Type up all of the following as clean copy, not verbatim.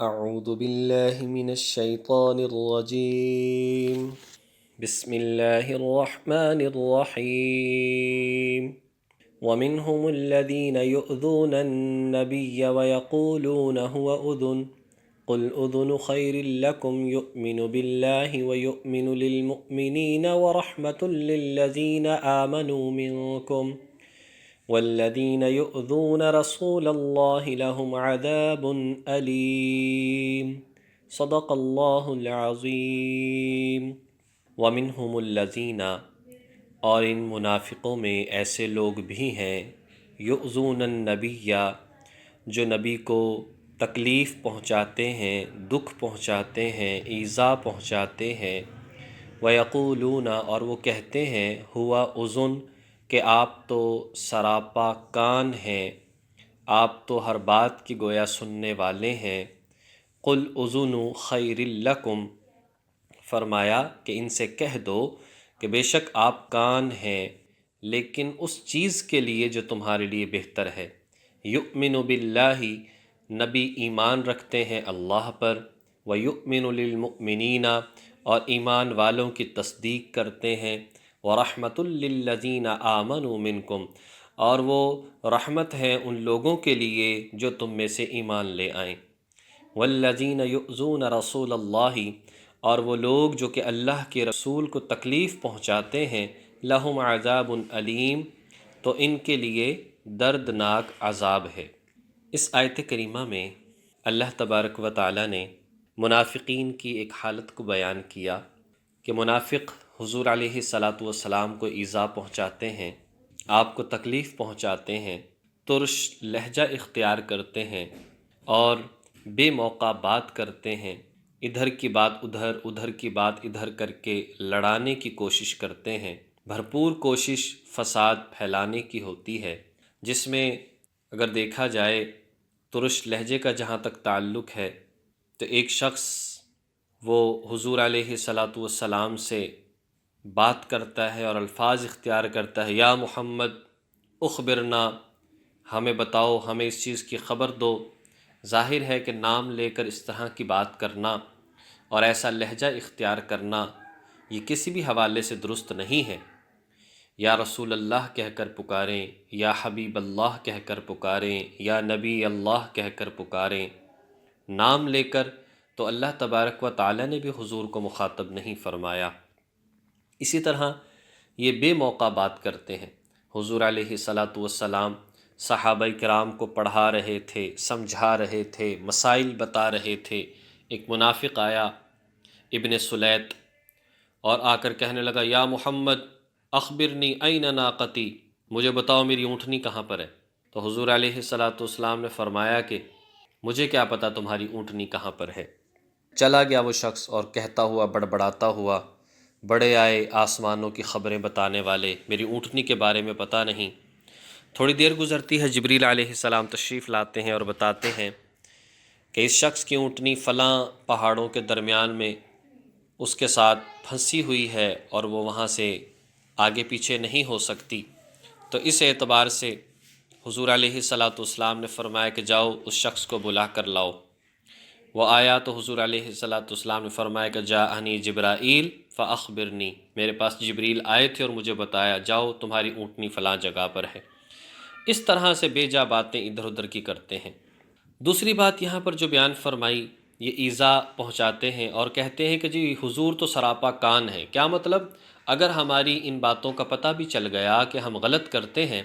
اعوذ باللہ من الشیطان الرجیم بسم اللہ الرحمن الرحیم ومنهم الذين يؤذون النبي ويقولون هو أذن قل أذن خير لكم يؤمن بالله ويؤمن للمؤمنين ورحمة للذين آمنوا منكم والذين يؤذون رسول الله لهم عذاب أليم صدق الله العظيم ومنهم الذين اور ان منافقوں میں ایسے لوگ بھی ہیں یؤذون النبی جو نبی کو تکلیف پہنچاتے ہیں، دکھ پہنچاتے ہیں، ایذا پہنچاتے ہیں، ویقولون اور وہ کہتے ہیں ہوا اذن کہ آپ تو سراپا کان ہیں، آپ تو ہر بات کی گویا سننے والے ہیں۔ قل اذن خیر لکم فرمایا کہ ان سے کہہ دو کہ بے شک آپ کان ہیں لیکن اس چیز کے لیے جو تمہارے لیے بہتر ہے۔ یؤمن باللہ نبی ایمان رکھتے ہیں اللہ پر، ویؤمن للمؤمنین اور ایمان والوں کی تصدیق کرتے ہیں، ورحمۃ للذین آمنوا منکم اور وہ رحمت ہیں ان لوگوں کے لیے جو تم میں سے ایمان لے آئیں۔ والذین یؤذون رسول اللہ اور وہ لوگ جو کہ اللہ کے رسول کو تکلیف پہنچاتے ہیں، لہم عذاب علیم تو ان کے لیے دردناک عذاب ہے۔ اس آیت کریمہ میں اللہ تبارک و تعالی نے منافقین کی ایک حالت کو بیان کیا کہ منافق حضور علیہ الصلاۃ والسلام کو ایذا پہنچاتے ہیں، آپ کو تکلیف پہنچاتے ہیں، ترش لہجہ اختیار کرتے ہیں اور بے موقع بات کرتے ہیں، ادھر کی بات ادھر، ادھر کی بات ادھر کر کے لڑانے کی کوشش کرتے ہیں۔ بھرپور کوشش فساد پھیلانے کی ہوتی ہے، جس میں اگر دیکھا جائے ترش لہجے کا جہاں تک تعلق ہے تو ایک شخص وہ حضور علیہ الصلاۃ والسلام سے بات کرتا ہے اور الفاظ اختیار کرتا ہے، یا محمد اخبرنا، ہمیں بتاؤ، ہمیں اس چیز کی خبر دو۔ ظاہر ہے کہ نام لے کر اس طرح کی بات کرنا اور ایسا لہجہ اختیار کرنا یہ کسی بھی حوالے سے درست نہیں ہے۔ یا رسول اللہ کہہ کر پکاریں، یا حبیب اللہ کہہ کر پکاریں، یا نبی اللہ کہہ کر پکاریں، نام لے کر تو اللہ تبارک و تعالی نے بھی حضور کو مخاطب نہیں فرمایا۔ اسی طرح یہ بے موقع بات کرتے ہیں۔ حضور علیہ الصلاۃ والسلام صحابہ کرام کو پڑھا رہے تھے، سمجھا رہے تھے، مسائل بتا رہے تھے، ایک منافق آیا ابن سلیط اور آ کر کہنے لگا، یا محمد اخبرنی این ناقتی، مجھے بتاؤ میری اونٹنی کہاں پر ہے۔ تو حضور علیہ الصلاۃ والسلام نے فرمایا کہ مجھے کیا پتا تمہاری اونٹنی کہاں پر ہے۔ چلا گیا وہ شخص اور کہتا ہوا، بڑبڑاتا ہوا، بڑے آئے آسمانوں کی خبریں بتانے والے، میری اونٹنی کے بارے میں پتہ نہیں۔ تھوڑی دیر گزرتی ہے، جبریل علیہ السلام تشریف لاتے ہیں اور بتاتے ہیں کہ اس شخص کی اونٹنی فلاں پہاڑوں کے درمیان میں اس کے ساتھ پھنسی ہوئی ہے اور وہ وہاں سے آگے پیچھے نہیں ہو سکتی۔ تو اس اعتبار سے حضور علیہ الصلاۃ والسلام نے فرمایا کہ جاؤ اس شخص کو بلا کر لاؤ۔ وہ آیا تو حضور علیہ الصلاۃ والسلام نے فرمایا کہ جاءنی جبرائیل فاخبرنی، میرے پاس جبریل آئے تھے اور مجھے بتایا جاؤ تمہاری اونٹنی فلاں جگہ پر ہے۔ اس طرح سے بے جا باتیں ادھر ادھر کی کرتے ہیں۔ دوسری بات یہاں پر جو بیان فرمائی، یہ ایذا پہنچاتے ہیں اور کہتے ہیں کہ جی حضور تو سراپا کان ہے۔ کیا مطلب؟ اگر ہماری ان باتوں کا پتہ بھی چل گیا کہ ہم غلط کرتے ہیں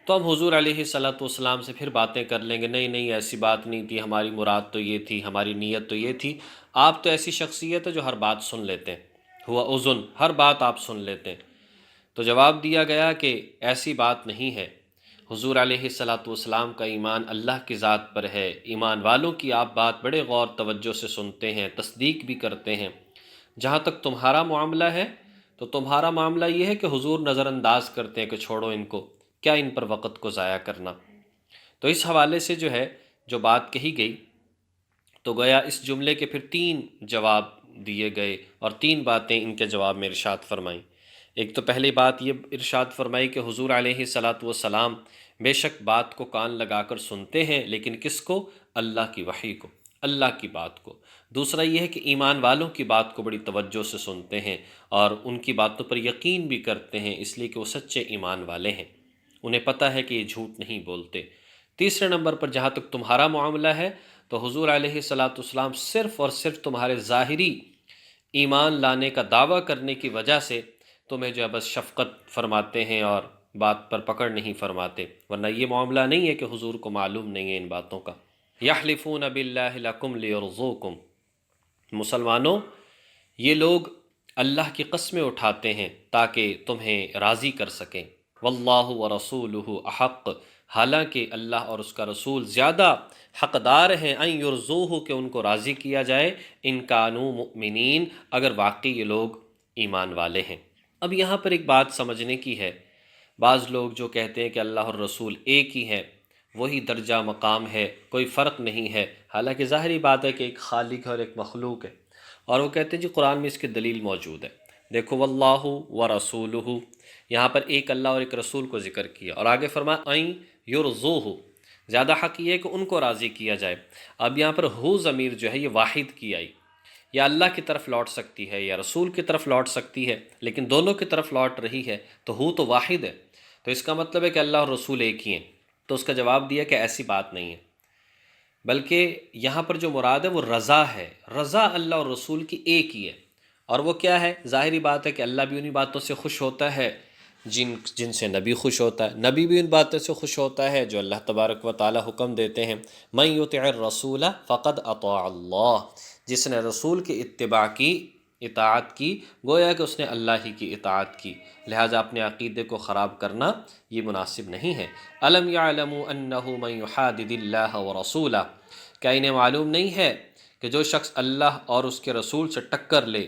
تو ہم حضور علیہ الصلاۃ والسلام سے پھر باتیں کر لیں گے، نہیں نہیں ایسی بات نہیں تھی، ہماری مراد تو یہ تھی، ہماری نیت تو یہ تھی۔ آپ تو ایسی شخصیت ہے جو ہر بات سن لیتے ہیں، ہوا اذن، ہر بات آپ سن لیتے ہیں۔ تو جواب دیا گیا کہ ایسی بات نہیں ہے۔ حضور علیہ الصلاۃ والسلام کا ایمان اللہ کی ذات پر ہے، ایمان والوں کی آپ بات بڑے غور توجہ سے سنتے ہیں، تصدیق بھی کرتے ہیں۔ جہاں تک تمہارا معاملہ ہے تو تمہارا معاملہ یہ ہے کہ حضور نظر انداز کرتے ہیں کہ چھوڑو ان کو، کیا ان پر وقت کو ضائع کرنا۔ تو اس حوالے سے جو ہے جو بات کہی گئی تو گویا اس جملے کے پھر 3 جواب دیے گئے اور 3 باتیں ان کے جواب میں ارشاد فرمائیں۔ ایک تو پہلی بات یہ ارشاد فرمائی کہ حضور علیہ الصلاۃ والسلام بے شک بات کو کان لگا کر سنتے ہیں، لیکن کس کو؟ اللہ کی وحی کو، اللہ کی بات کو۔ دوسرا یہ ہے کہ ایمان والوں کی بات کو بڑی توجہ سے سنتے ہیں اور ان کی باتوں پر یقین بھی کرتے ہیں، اس لیے کہ وہ سچے ایمان والے ہیں، انہیں پتہ ہے کہ یہ جھوٹ نہیں بولتے۔ تیسرے نمبر پر جہاں تک تمہارا معاملہ ہے تو حضور علیہ السلام صرف اور صرف تمہارے ظاہری ایمان لانے کا دعویٰ کرنے کی وجہ سے تمہیں جو ہے بس شفقت فرماتے ہیں اور بات پر پکڑ نہیں فرماتے، ورنہ یہ معاملہ نہیں ہے کہ حضور کو معلوم نہیں ہے ان باتوں کا۔ یحلفون باللہ لکم لیرضوکم، مسلمانوں یہ لوگ اللہ کی قسمیں اٹھاتے ہیں تاکہ تمہیں راضی کر سکیں۔ واللہ ورسولہ احق، حالانکہ اللہ اور اس کا رسول زیادہ حقدار ہیں ان یرضوہ کہ ان کو راضی کیا جائے، ان کانوا مؤمنین اگر واقعی یہ لوگ ایمان والے ہیں۔ اب یہاں پر ایک بات سمجھنے کی ہے، بعض لوگ جو کہتے ہیں کہ اللہ اور رسول ایک ہی ہیں، وہی درجہ مقام ہے، کوئی فرق نہیں ہے، حالانکہ ظاہری بات ہے کہ ایک خالق ہے اور ایک مخلوق ہے، اور وہ کہتے ہیں جی قرآن میں اس کی دلیل موجود ہے۔ دیکھو واللہ ورسولہ، یہاں پر ایک اللہ اور ایک رسول کو ذکر کیا، اور آگے فرمایا ان یرضوہ، زیادہ حق یہ ہے کہ ان کو راضی کیا جائے۔ اب یہاں پر ہو ضمیر جو ہے یہ واحد کی آئی، یا اللہ کی طرف لوٹ سکتی ہے یا رسول کی طرف لوٹ سکتی ہے، لیکن دونوں کی طرف لوٹ رہی ہے تو ہو تو واحد ہے، تو اس کا مطلب ہے کہ اللہ اور رسول ایک ہی ہیں۔ تو اس کا جواب دیا کہ ایسی بات نہیں ہے، بلکہ یہاں پر جو مراد ہے وہ رضا ہے، رضا اللہ اور رسول کی ایک ہی ہے، اور وہ کیا ہے؟ ظاہری بات ہے کہ اللہ بھی انہی باتوں سے خوش ہوتا ہے جن سے نبی خوش ہوتا ہے، نبی بھی ان باتوں سے خوش ہوتا ہے جو اللہ تبارک و تعالی حکم دیتے ہیں۔ من یطع الرسول فقد اطاع اللہ، جس نے رسول کی اتباع کی، اطاعت کی، گویا کہ اس نے اللہ ہی کی اطاعت کی، لہٰذا اپنے عقیدے کو خراب کرنا یہ مناسب نہیں ہے۔ الم یعلموا انہ من یحادد اللہ ورسولہ، کیا انہیں معلوم نہیں ہے کہ جو شخص اللہ اور اس کے رسول سے ٹکر لے،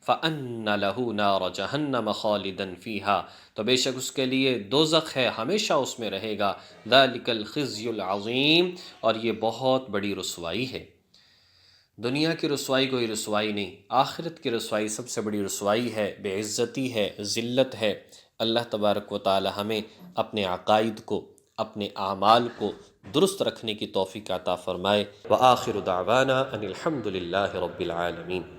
فَأَنَّ لَهُ نَارَ جَهَنَّمَ خَالِدًا فِيهَا، تو بے شک اس کے لیے دوزخ ہے، ہمیشہ اس میں رہے گا۔ ذَلِكَ الْخِزْيُ الْعَظِيمُ، اور یہ بہت بڑی رسوائی ہے۔ دنیا کی رسوائی کوئی رسوائی نہیں، آخرت کی رسوائی سب سے بڑی رسوائی ہے، بے عزتی ہے، ذلت ہے۔ اللہ تبارک و تعالی ہمیں اپنے عقائد کو، اپنے اعمال کو درست رکھنے کی توفیق عطا فرمائے۔ وآخر دعوانا ان الحمد للہ رب العالمین۔